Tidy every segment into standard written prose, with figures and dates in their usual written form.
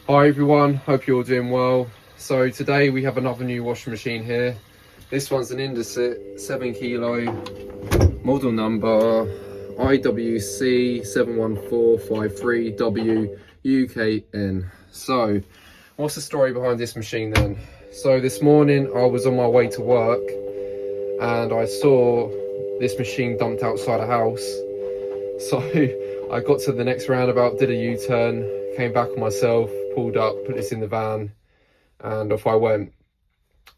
Hi everyone, hope you're all doing well. So today we have another new washing machine here. This one's an Indesit 7 kilo, model number IWC71453 UKN. So what's the story behind this machine then? So this morning I was on my way to work and I saw this machine dumped outside a house. So I got to the next roundabout, did a U-turn, came back on myself, pulled up, put this in the van, and off I went.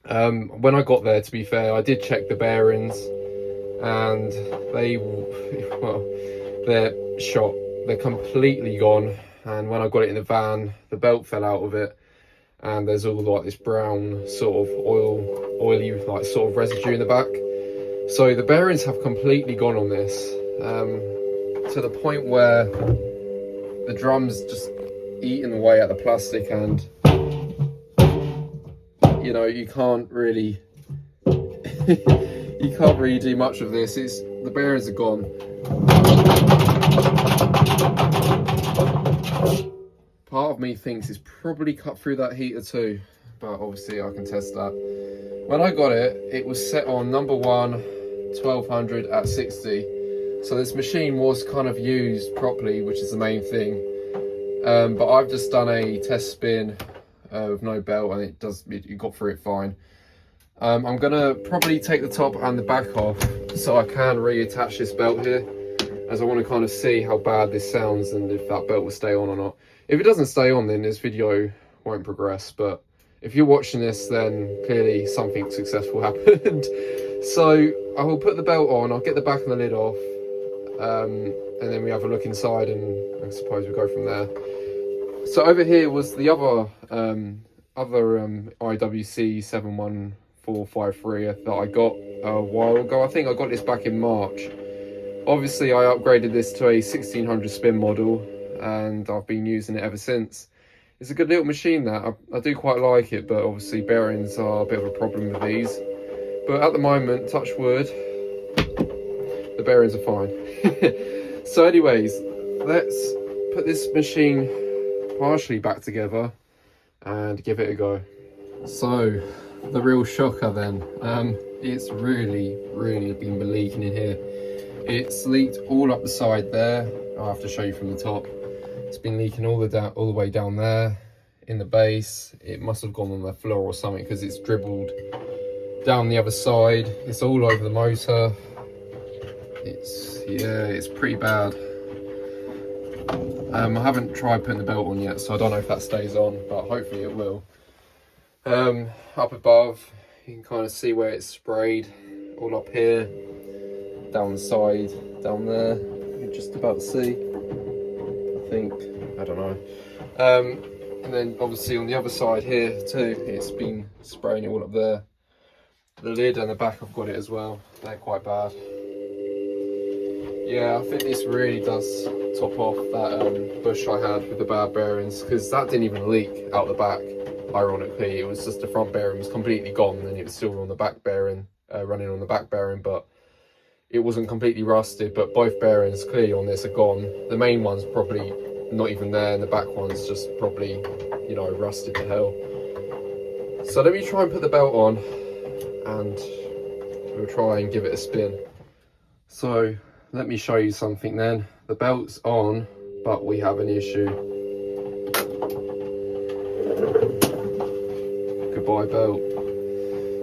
When I got there, to be fair, I did check the bearings, and they're shot. They're completely gone. And when I got it in the van, the belt fell out of it, and there's all like this brown sort of oily like sort of residue in the back. So the bearings have completely gone on this. To the point where the drum's just eating away at the plastic, and you know, you can't really do much of this. The bearings are gone. Part of me thinks it's probably cut through that heater too, but obviously I can test that. When I got it, it was set on number 1 1200 at 60. So this machine was kind of used properly, which is the main thing. But I've just done a test spin with no belt, and it got through it fine. I'm gonna probably take the top and the back off so I can reattach this belt here, as I want to kind of see how bad this sounds and if that belt will stay on or not. If it doesn't stay on, then this video won't progress. But if you're watching this, then clearly something successful happened. So I will put the belt on, I'll get the back and the lid off. And then we have a look inside, and I suppose we go from there. So over here was the other IWC71453 that I got a while ago. I think I got this back in March. Obviously I upgraded this to a 1600 spin model, and I've been using it ever since. It's a good little machine that I do quite like it, but obviously bearings are a bit of a problem with these. But at the moment, touch wood, the bearings are fine. So anyways, let's put this machine partially back together and give it a go. So the real shocker then, it's really been leaking in here. It's leaked all up the side there. I'll have to show you from the top. It's been leaking all the way down there in the base. It must have gone on the floor or something, because it's dribbled down the other side. It's all over the motor. It's pretty bad. I haven't tried putting the belt on yet, so I don't know if that stays on, but hopefully it will. Up above, you can kind of see where it's sprayed, all up here, down the side, down there, you're just about to see, I think, I don't know. And then obviously on the other side here too, it's been spraying it all up there. The lid and the back, I've got it as well, they're quite bad. Yeah, I think this really does top off that bush I had with the bad bearings, because that didn't even leak out the back, ironically. It was just the front bearing was completely gone, and it was still on the back bearing, running on the back bearing, but it wasn't completely rusted. But both bearings clearly on this are gone. The main one's probably not even there, and the back one's just probably, you know, rusted to hell. So let me try and put the belt on, and we'll try and give it a spin. So let me show you something then. The belt's on, but we have an issue. Goodbye belt.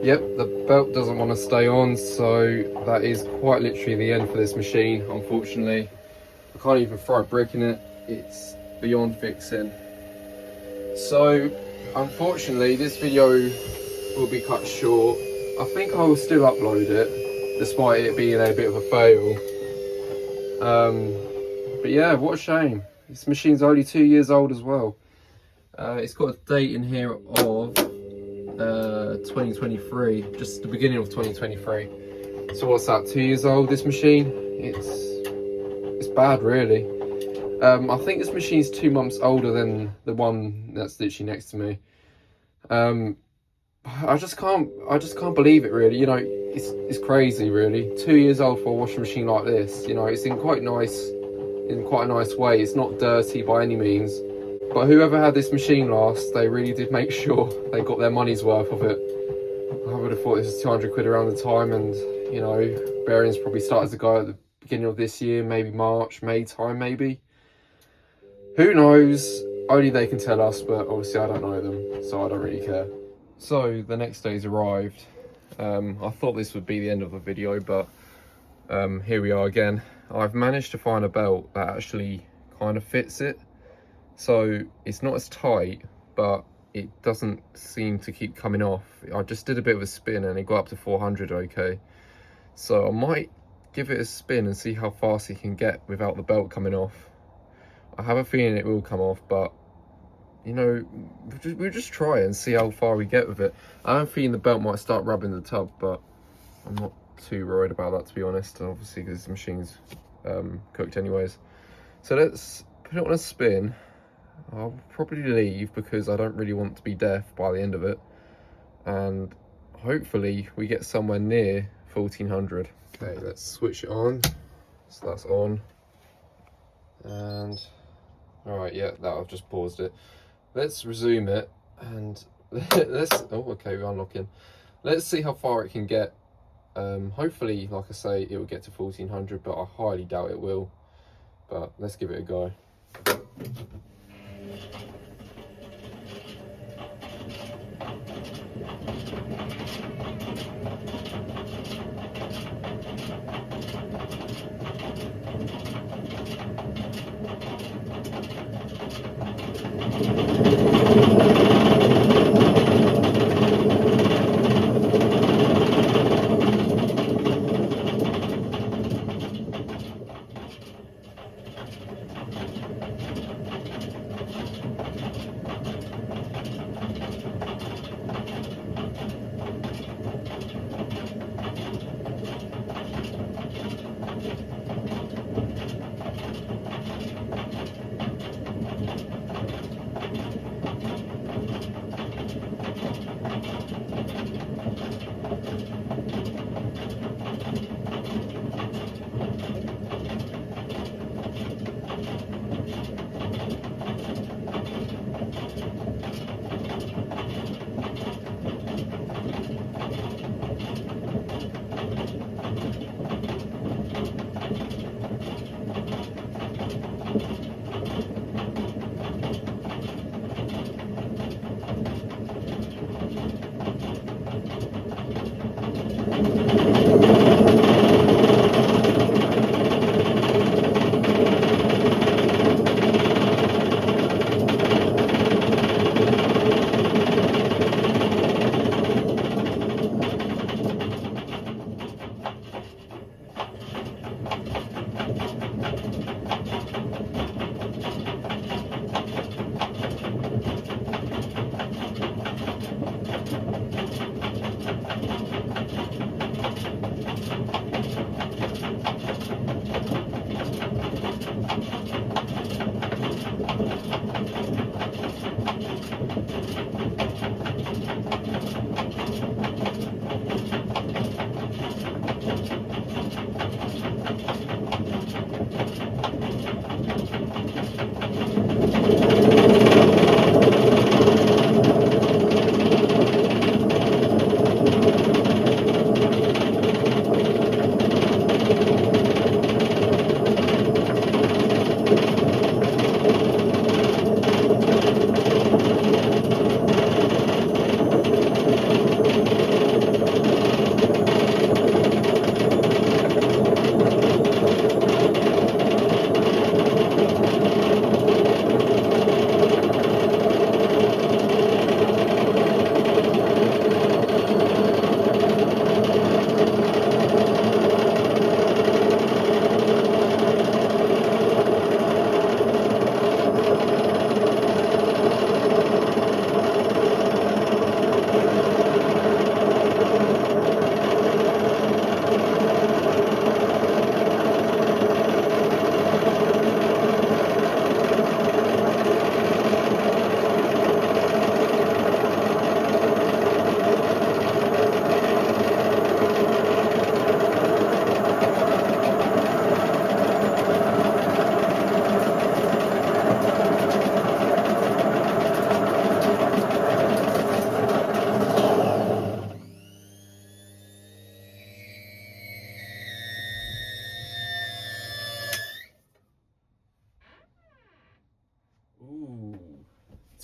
Yep, the belt doesn't want to stay on, so that is quite literally the end for this machine, unfortunately. I can't even throw a brick in it. It's beyond fixing. So unfortunately this video will be cut short. I think I will still upload it, despite it being a bit of a fail. But yeah, what a shame. This machine's only 2 years old as well. It's got a date in here of 2023, just the beginning of 2023. So what's that, 2 years old, this machine? It's bad, really. I think this machine's 2 months older than the one that's literally next to me. I just can't believe it, really. You know, it's crazy, really. 2 years old for a washing machine like this. You know, it's in quite a nice way. It's not dirty by any means. But whoever had this machine last, they really did make sure they got their money's worth of it. I would have thought this was 200 quid around the time, and you know, bearings probably started to go at the beginning of this year, maybe March, May time, maybe. Who knows? Only they can tell us, but obviously I don't know them, so I don't really care. So the next day's arrived. I thought this would be the end of the video, but here we are again. I've managed to find a belt that actually kind of fits it. So it's not as tight, but it doesn't seem to keep coming off. I just did a bit of a spin and it got up to 400, okay. So I might give it a spin and see how fast it can get without the belt coming off. I have a feeling it will come off, but you know, we'll just try and see how far we get with it. I am feeling the belt might start rubbing the tub, but I'm not too worried about that, to be honest, and obviously because the machine's cooked anyways. So let's put it on a spin. I'll probably leave because I don't really want to be deaf by the end of it, and hopefully we get somewhere near 1400. Okay, let's switch it on. So that's on, and all right, yeah, that I've just paused it. Let's resume it and let's, oh okay, we're unlocking. Let's see how far it can get. Hopefully, like I say, it will get to 1400, but I highly doubt it will, but let's give it a go.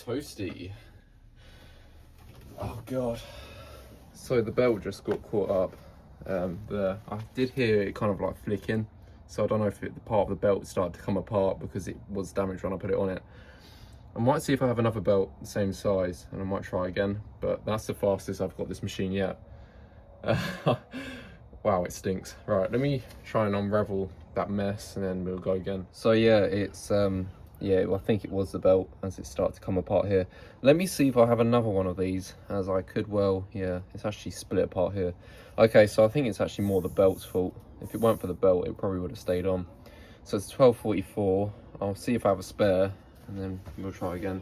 toasty. Oh god. So the belt just got caught up there. I did hear it kind of like flicking, so I don't know if the part of the belt started to come apart because it was damaged when I put it on it. I might see if I have another belt the same size and I might try again, but that's the fastest I've got this machine yet. Wow, it stinks. Right, let me try and unravel that mess and then we'll go again. So yeah, it's yeah, I think it was the belt as it started to come apart here. Let me see if I have another one of these, as I could well, yeah, it's actually split apart here. Okay, so I think it's actually more the belt's fault. If it weren't for the belt, it probably would have stayed on. So it's 12:44. I'll see if I have a spare and then we'll try again.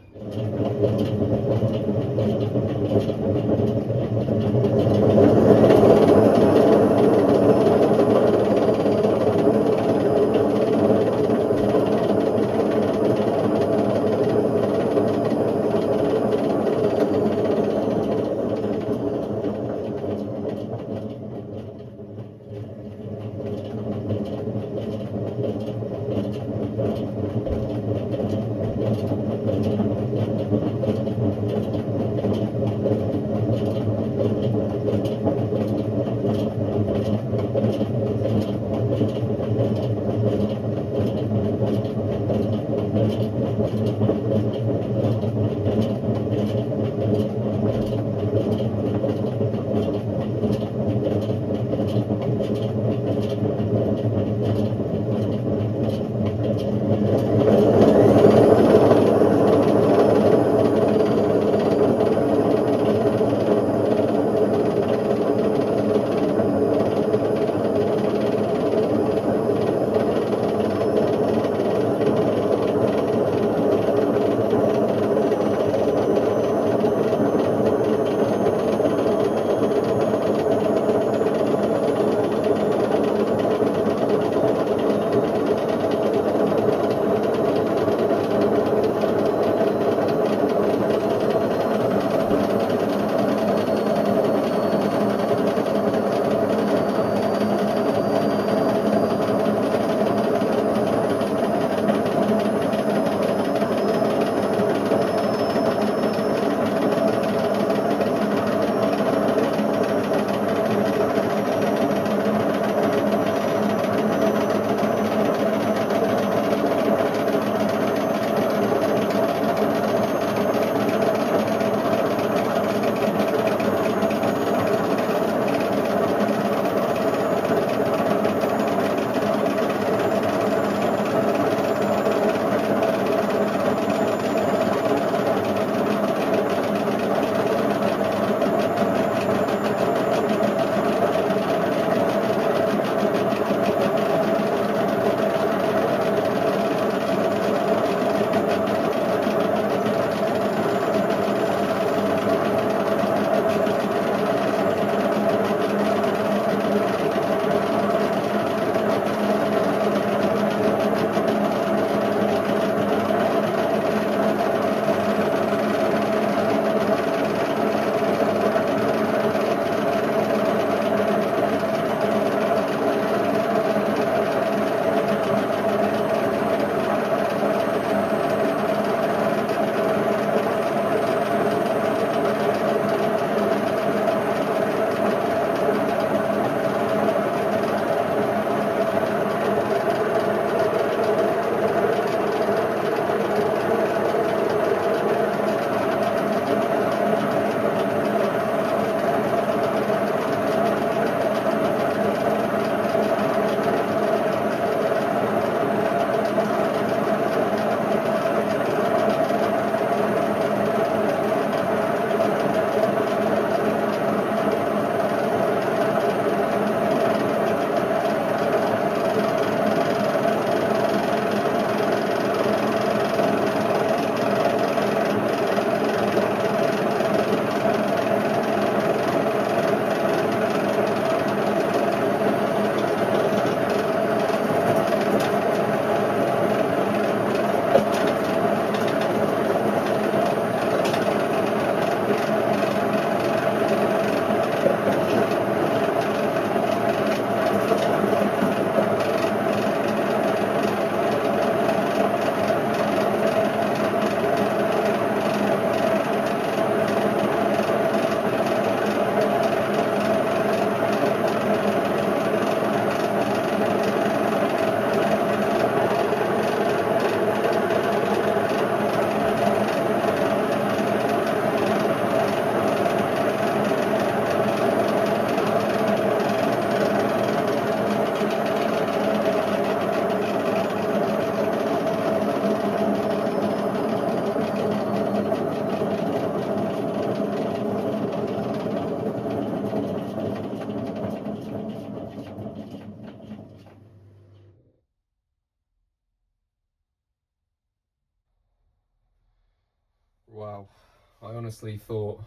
I honestly thought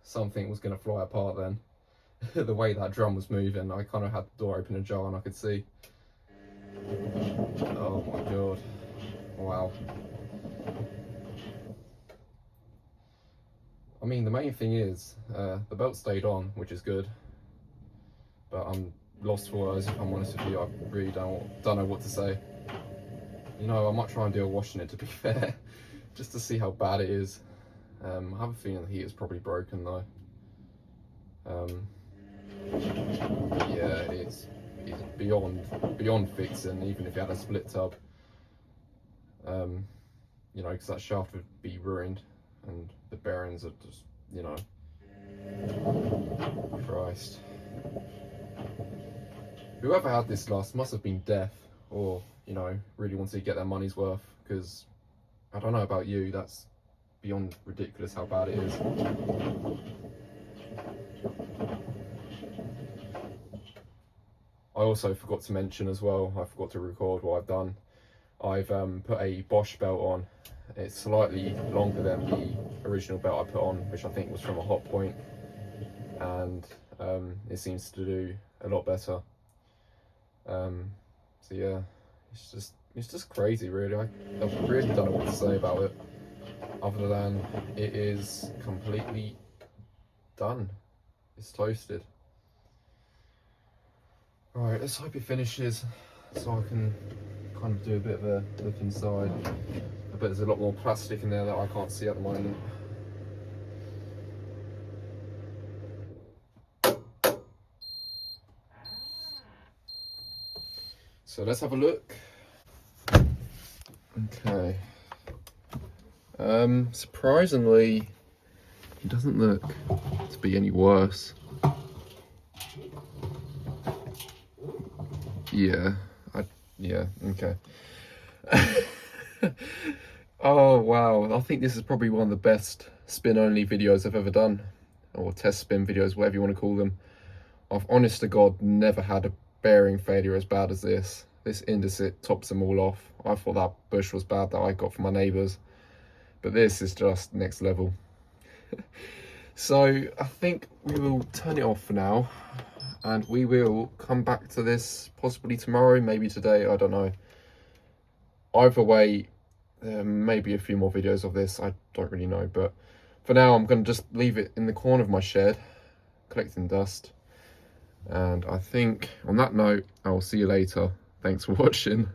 something was going to fly apart then. The way that drum was moving, I kind of had the door open ajar and I could see. Oh my god. Wow. I mean, the main thing is, the belt stayed on, which is good. But I'm lost for words, if I'm honest with you. I really don't know what to say. You know, I might try and do a washing it, to be fair, just to see how bad it is. I have a feeling the heater's probably broken though. Yeah, it's beyond fixing, even if you had a split tub. You know, because that shaft would be ruined, and the bearings are just, you know, Christ. Whoever had this last must have been deaf, or, you know, really wanted to get their money's worth, because I don't know about you, that's beyond ridiculous how bad it is. I also forgot to mention as well, I forgot to record what I've done. I've put a Bosch belt on. It's slightly longer than the original belt I put on, which I think was from a Hot Point, and it seems to do a lot better. So yeah, it's just crazy, really. I really don't know what to say about it, other than it is completely done. It's toasted. Alright, let's hope it finishes so I can kind of do a bit of a look inside. I bet there's a lot more plastic in there that I can't see at the moment. So let's have a look. Okay. Surprisingly, it doesn't look to be any worse. Yeah, okay. Oh wow, I think this is probably one of the best spin only videos I've ever done, or test spin videos, whatever you want to call them. I've honest to God never had a bearing failure as bad as this. This Indesit tops them all off. I thought that bush was bad that I got from my neighbours, but this is just next level. So I think we will turn it off for now, and we will come back to this possibly tomorrow, maybe today, I don't know. Either way, maybe a few more videos of this, I don't really know, but for now I'm going to just leave it in the corner of my shed collecting dust. And I think on that note, I'll see you later. Thanks for watching.